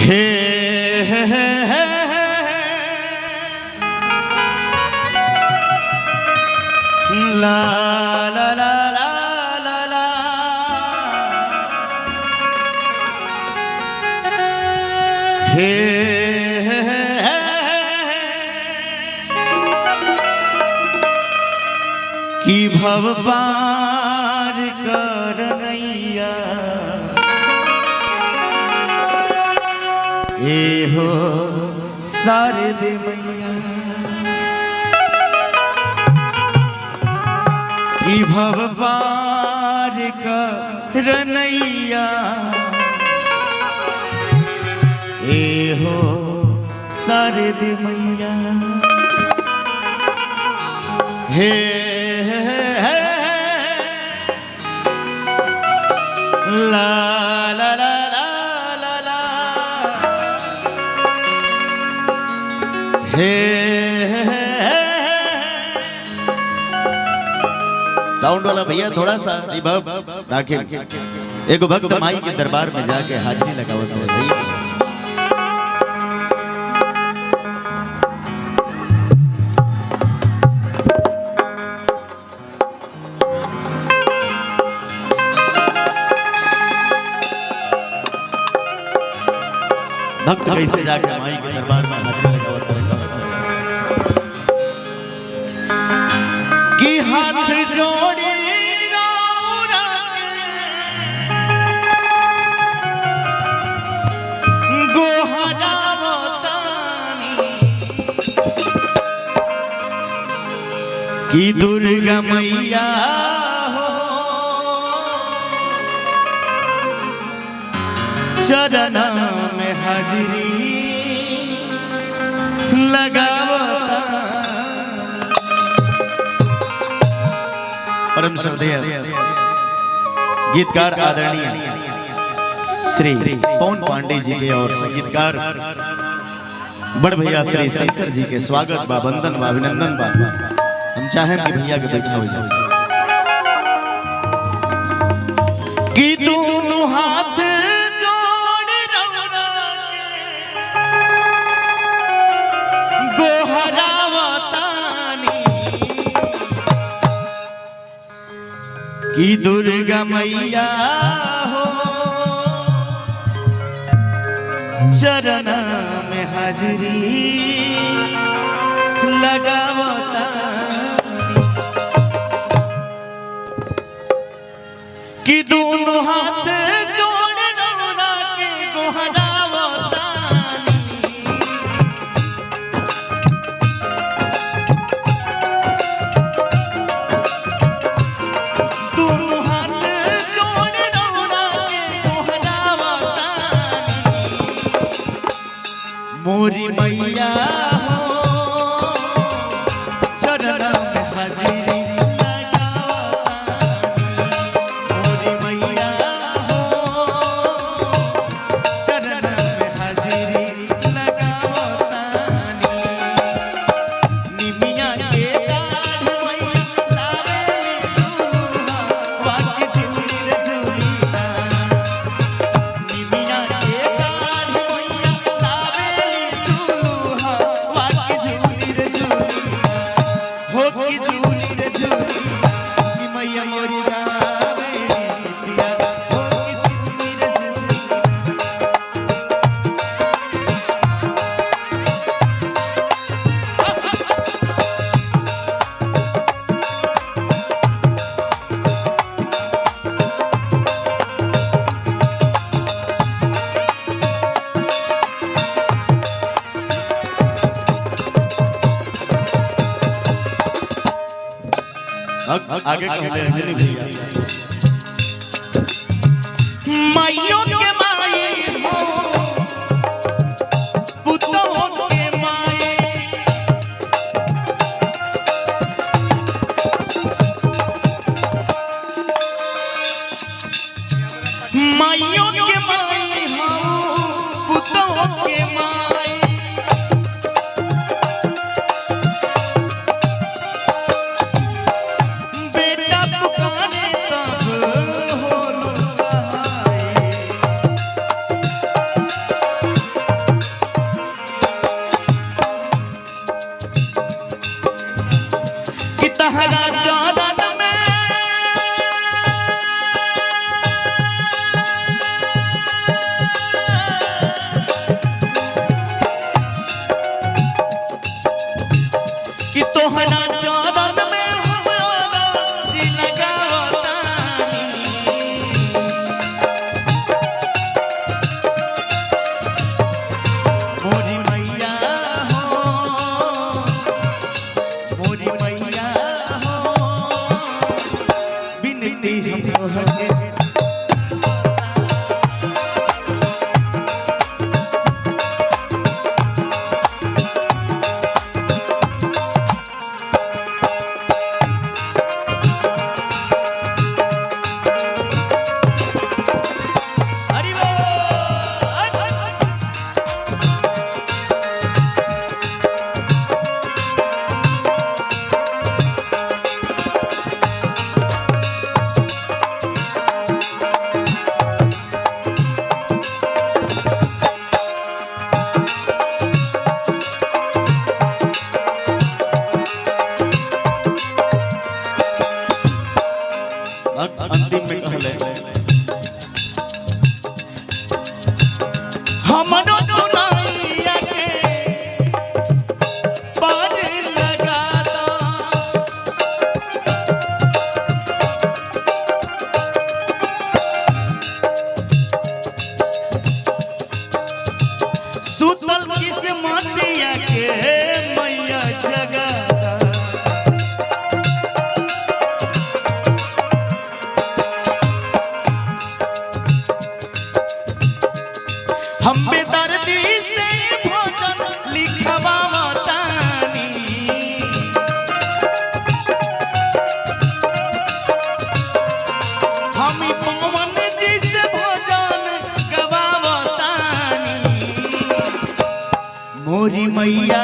हे ला ला ला ला ला ला हे कि भव पार करनैया ए हो शारदे मैया कि भव पार करनैया ए हो शारदे मैया हे ला ला ला ला ला ला हे साउंड वाला भैया थोड़ा सा रिवर्ब राखे। एक भक्त माई के दरबार में जाके हाजिरी लगावत है भैया। भक्त कैसे जाके माई के दरबार में हाजिरी लगावत है कि हाथ जोड़ी कि दुर्गा मैया हो चरण में हाजिरी लगावता। परम श्रद्धेय गीतकार आदरणीय श्री पवन पांडे जी के और संगीतकार बड़ भैया श्री शंकर जी के स्वागत बा, वंदन बा, अभिनंदन बा। हम चाहें कि भैया के बैठा हो जाए कि दोनों हाथ जोड़ रौना गोहरावतानी कि दुर्गा मैया हो चरण में हाजिरी लगावता कि दोनों हाथ जोड़ रौना के गोहरावतानी दोनों हाथ जोड़ रौना के गोहरावतानी मोरी मैया हो चरण में हाजिरी आगे कहते हैं भैया माइयों के माई हो पुतों के माई माइयों के माई हो पुतों के माई हम बेदर्दी से भजन लिखवावतानी हम पवन जी से भजन गवावतानी मोरी मैया